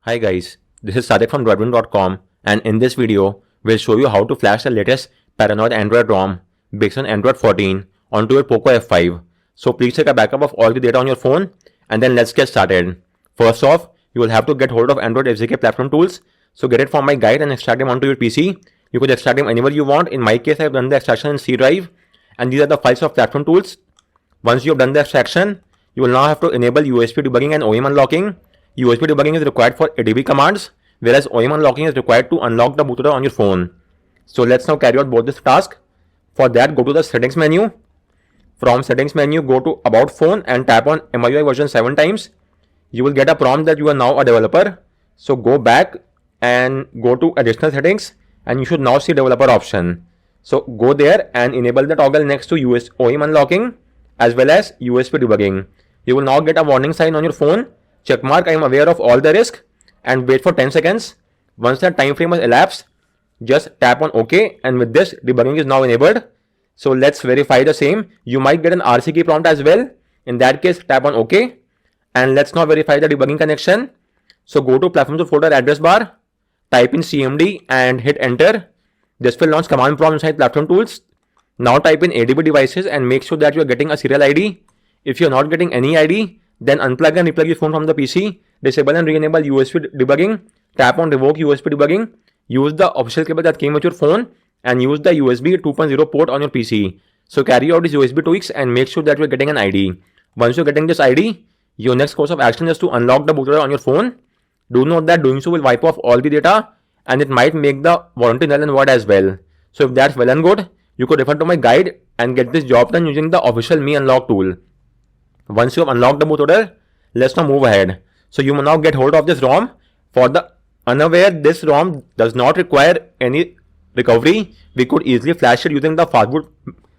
Hi guys, this is Sadik from Debugging.com, and in this video, we'll show you how to flash the latest Paranoid Android ROM based on Android 14 onto your Poco F5. So please take a backup of all the data on your phone and then let's get started. First off, you will have to get hold of Android SDK platform tools. So get it from my guide and extract them onto your PC. You could extract them anywhere you want. In my case, I've done the extraction in C drive, and these are the files of platform tools. Once you have done the extraction, you will now have to enable USB debugging and OEM unlocking. USB debugging is required for ADB commands, whereas OEM unlocking is required to unlock the bootloader on your phone. So let's now carry out both this task. For that, go to the settings menu. From settings menu, go to about phone and tap on MIUI version 7 times. You will get a prompt that you are now a developer. So go back and go to additional settings and you should now see developer option. So go there and enable the toggle next to OEM unlocking as well as USB debugging. You will now get a warning sign on your phone. Checkmark I am aware of all the risk and wait for 10 seconds. Once that time frame has elapsed, just tap on OK, and with this debugging is now enabled. So let's verify the same. You might get an RC key prompt as well. In that case, tap on OK, and let's now verify the debugging connection. So go to platform to folder address bar, type in CMD and hit enter. This will launch command prompt inside platform tools. Now type in ADB devices and make sure that you are getting a serial ID. If you are not getting any ID, then unplug and replug your phone from the PC, disable and re-enable USB debugging, tap on revoke USB debugging, use the official cable that came with your phone, and use the USB 2.0 port on your PC. So carry out these USB tweaks and make sure that you are getting an ID. Once you are getting this ID, your next course of action is to unlock the bootloader on your phone. Do note that doing so will wipe off all the data and it might make the warranty null and void as well. So if that's well and good, you could refer to my guide and get this job done using the official Me Unlock tool. Once you have unlocked the bootloader, let's now move ahead. So you will now get hold of this ROM. For the unaware, this ROM does not require any recovery. We could easily flash it using the Fastboot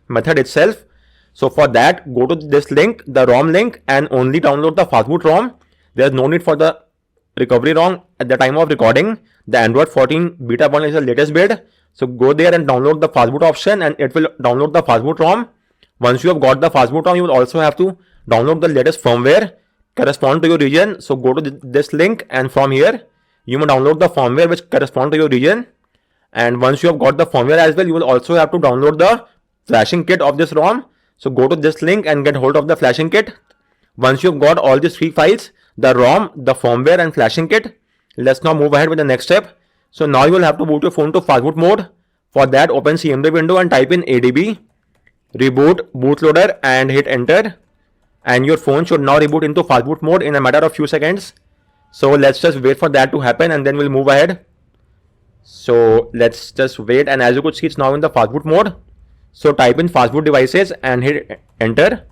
method itself. So for that, go to this link, the ROM link, and only download the Fastboot ROM. There's no need for the recovery ROM at the time of recording. The Android 14 beta 1 is the latest build. So go there and download the Fastboot option and it will download the Fastboot ROM. Once you have got the Fastboot ROM, you will also have to download the latest firmware correspond to your region. So go to this link and from here you may download the firmware which correspond to your region. And once you have got the firmware as well, you will also have to download the flashing kit of this ROM. So go to this link and get hold of the flashing kit. Once you have got all these three files, the ROM, the firmware and flashing kit, let's now move ahead with the next step. So now you will have to boot your phone to Fastboot mode. For that, open CMD window and type in ADB, reboot bootloader and hit enter. And your phone should now reboot into Fastboot mode in a matter of few seconds. So let's just wait for that to happen and then we'll move ahead. So let's just wait, and as you could see, it's now in the Fastboot mode. So type in Fastboot devices and hit enter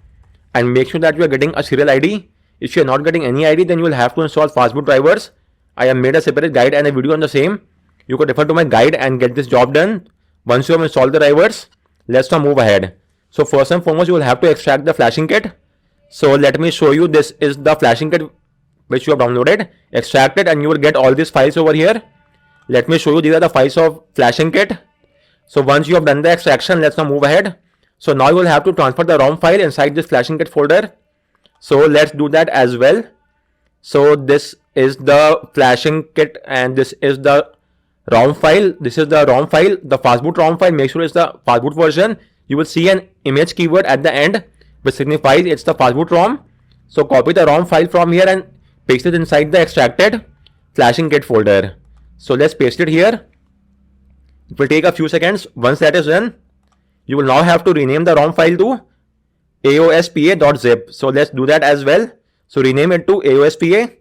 and make sure that you are getting a serial ID. If you are not getting any ID, then you will have to install Fastboot drivers. I have made a separate guide and a video on the same. You could refer to my guide and get this job done. Once you have installed the drivers, let's now move ahead. So first and foremost, you will have to extract the flashing kit. So let me show you. This is the flashing kit which you have downloaded. Extract it and you will get all these files over here. Let me show you. These are the files of flashing kit. So once you have done the extraction, let's now move ahead. So now you will have to transfer the ROM file inside this flashing kit folder. So let's do that as well. So this is the flashing kit and this is the ROM file. This is the ROM file, the Fastboot ROM file. Make sure it's the Fastboot version. You will see an image keyword at the end which signifies it's the Fastboot ROM. So copy the ROM file from here and paste it inside the extracted flashing kit folder. So let's paste it here. It will take a few seconds. Once that is done, you will now have to rename the ROM file to aospa.zip. So let's do that as well. So rename it to aospa.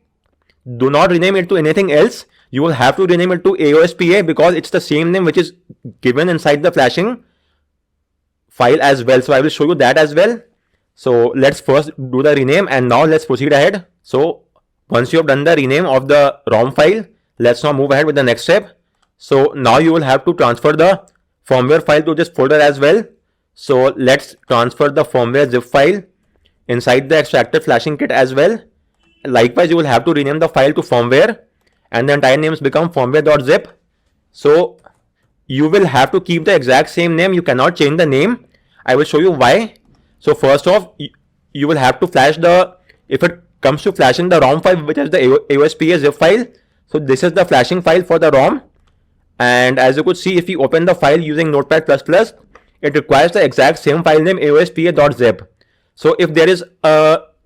Do not rename it to anything else. You will have to rename it to aospa because it's the same name which is given inside the flashing file as well. So I will show you that as well. So let's first do the rename and now let's proceed ahead. So once you have done the rename of the ROM file, let's now move ahead with the next step. So now you will have to transfer the firmware file to this folder as well. So let's transfer the firmware zip file inside the extracted flashing kit as well. Likewise, you will have to rename the file to firmware and the entire names become firmware.zip. So you will have to keep the exact same name. You cannot change the name. I will show you why. So first off, you will have to flash the, if it comes to flashing the ROM file, which is the AOSPA zip file, So this is the flashing file for the ROM. And as you could see, if you open the file using Notepad++, it requires the exact same file name aospa.zip. So if there is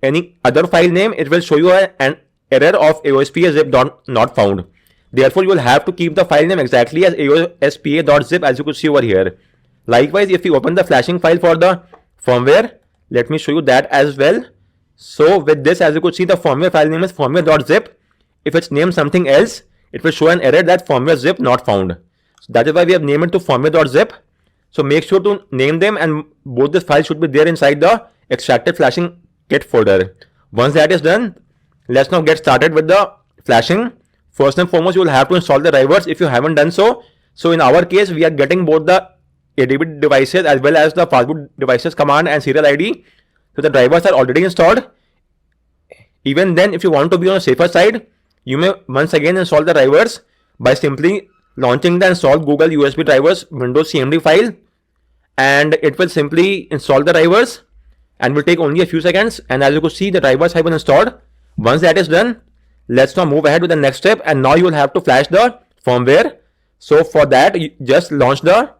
any other file name, it will show you an error of aospa.zip not found. Therefore, you will have to keep the file name exactly as aospa.zip as you could see over here. Likewise, if you open the flashing file for the firmware, let me show you that as well. So with this, as you could see, the firmware file name is firmware.zip. If it's named something else, it will show an error that firmware zip not found. So that is why we have named it to firmware.zip. So make sure to name them, and both the files should be there inside the extracted flashing kit folder. Once that is done, let's now get started with the flashing. First and foremost, you will have to install the drivers if you haven't done so. So in our case, we are getting both the ADB devices as well as the Fastboot devices command and serial ID. So the drivers are already installed. Even then, if you want to be on a safer side, you may once again install the drivers by simply launching the installed Google USB drivers Windows CMD file, and it will simply install the drivers and will take only a few seconds. And as you can see, the drivers have been installed. Once that is done, let's now move ahead with the next step, and now you will have to flash the firmware. So for that, you just launch the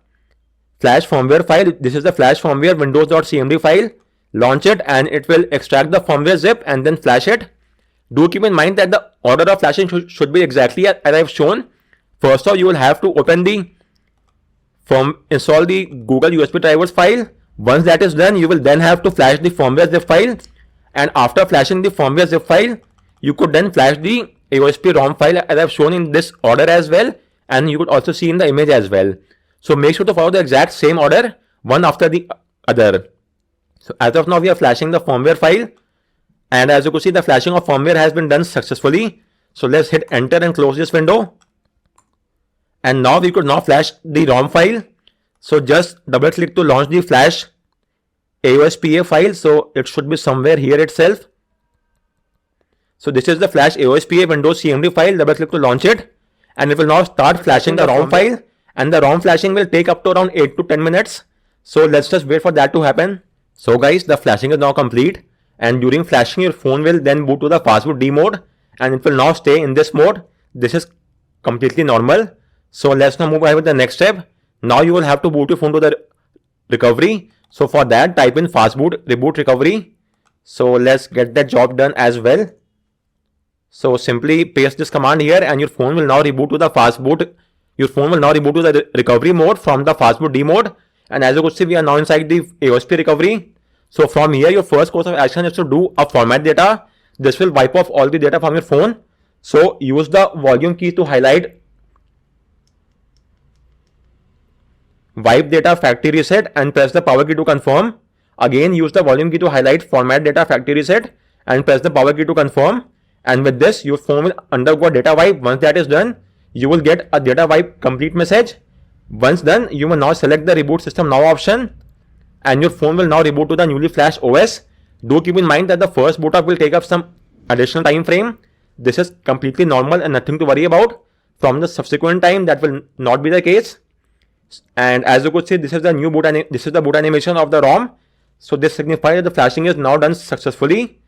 flash firmware file. This is the flash firmware windows.cmd file. Launch it and it will extract the firmware zip and then flash it. Do keep in mind that the order of flashing should be exactly as I've shown. First off, you will have to install the Google USB drivers file. Once that is done, you will then have to flash the firmware zip file. And after flashing the firmware zip file, you could then flash the AOSP ROM file as I've shown in this order as well. And you could also see in the image as well. So make sure to follow the exact same order, one after the other. So as of now, we are flashing the firmware file. And as you can see, the flashing of firmware has been done successfully. So let's hit enter and close this window. And now we could now flash the ROM file. So just double click to launch the flash AOSPA file. So it should be somewhere here itself. So this is the flash AOSPA Windows CMD file. Double click to launch it. And it will now start flashing the ROM file. And the ROM flashing will take up to around 8 to 10 minutes. So let's just wait for that to happen. So guys, the flashing is now complete. And during flashing, your phone will then boot to the Fastboot D mode. And it will now stay in this mode. This is completely normal. So let's now move ahead with the next step. Now you will have to boot your phone to the recovery. So for that, type in Fastboot reboot recovery. So let's get that job done as well. So simply paste this command here and your phone will now reboot to the Fastboot. Your phone will now reboot to the recovery mode from the Fastboot D mode. And as you could see, we are now inside the AOSP recovery. So from here, your first course of action is to do a format data. This will wipe off all the data from your phone. So use the volume key to highlight wipe data factory reset and press the power key to confirm. Again, use the volume key to highlight format data factory reset and press the power key to confirm. And with this, your phone will undergo a data wipe. Once that is done, you will get a data wipe complete message. Once done, you will now select the reboot system now option and your phone will now reboot to the newly flashed OS. Do keep in mind that the first boot up will take up some additional time frame. This is completely normal and nothing to worry about. From the subsequent time, that will not be the case. And as you could see, this is the new boot animation of the ROM. So this signifies that the flashing is now done successfully.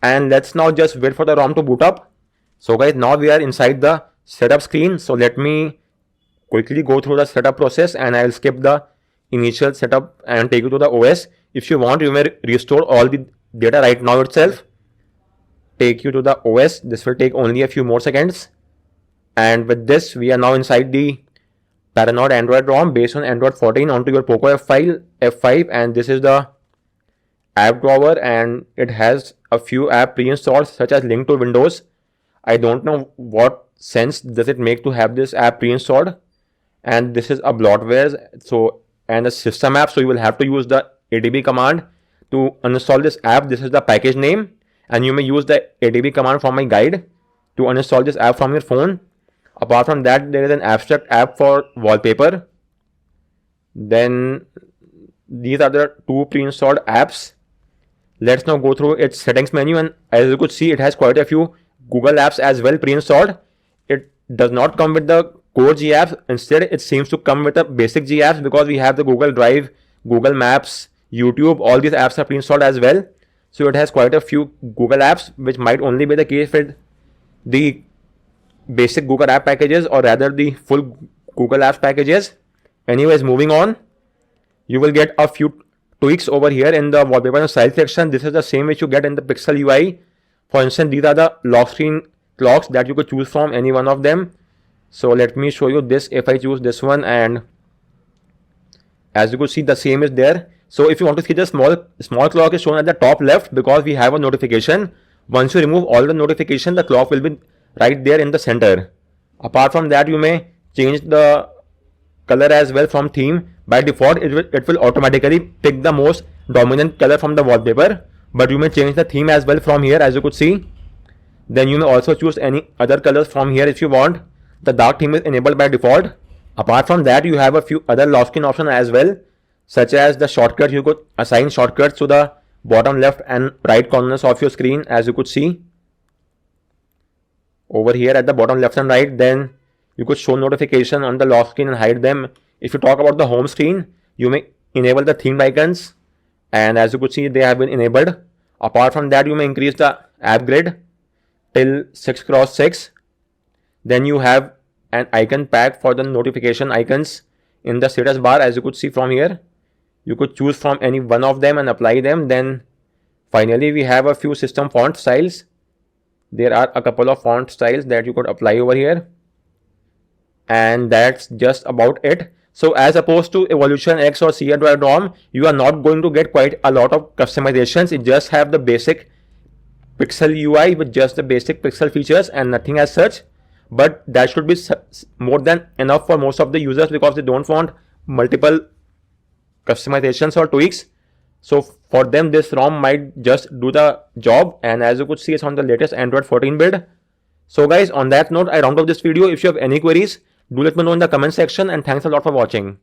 And let's now just wait for the ROM to boot up. So guys, now we are inside the setup screen. So let me quickly go through the setup process and I will skip the initial setup and take you to the OS. If you want, you may restore all the data right now itself. Take you to the OS. This will take only a few more seconds. And with this, we are now inside the Paranoid Android ROM based on Android 14 onto your Poco F5, and this is the app drawer and it has a few apps pre-installed such as Link to Windows. I don't know what sense does it make to have this app pre-installed, and this is a bloatware and a system app, so you will have to use the ADB command to uninstall this app. This is the package name and you may use the ADB command from my guide to uninstall this app from your phone. Apart from that, there is an abstract app for wallpaper. Then these are the two pre-installed apps. Let's now go through its settings menu, and as you could see, it has quite a few Google apps as well pre-installed. It does not come with the core G apps. Instead, it seems to come with the basic G apps because we have the Google Drive, Google Maps, YouTube. All these apps are pre-installed as well. So it has quite a few Google apps, which might only be the case with the basic Google app packages, or rather the full Google apps packages. Anyways, moving on, you will get a few tweaks over here in the wallpaper and style section. This is the same which you get in the Pixel UI. For instance, these are the lock screen clocks that you could choose from any one of them. So let me show you this. If I choose this one, and as you could see, the same is there. So if you want to see the small clock is shown at the top left because we have a notification. Once you remove all the notification, the clock will be right there in the center. Apart from that, you may change the color as well from theme. By default, it will automatically pick the most dominant color from the wallpaper, but you may change the theme as well from here, as you could see. Then you may also choose any other colors from here if you want. The dark theme is enabled by default. Apart from that, you have a few other lock screen options as well, such as the shortcut. You could assign shortcuts to the bottom left and right corners of your screen, as you could see over here at the bottom left and right. Then you could show notification on the lock screen and hide them. If you talk about the home screen, you may enable the themed icons, and as you could see, they have been enabled. Apart from that, you may increase the app grid till 6x6. Then you have an icon pack for the notification icons in the status bar, as you could see from here. You could choose from any one of them and apply them. Then finally, we have a few system font styles. There are a couple of font styles that you could apply over here, and that's just about it. So as opposed to Evolution X or C Android ROM, you are not going to get quite a lot of customizations. It just have the basic Pixel UI with just the basic Pixel features and nothing as such. But that should be more than enough for most of the users because they don't want multiple customizations or tweaks. So for them, this ROM might just do the job. And as you could see, it's on the latest Android 14 build. So guys, on that note, I round off this video. If you have any queries, do let me know in the comment section, and thanks a lot for watching.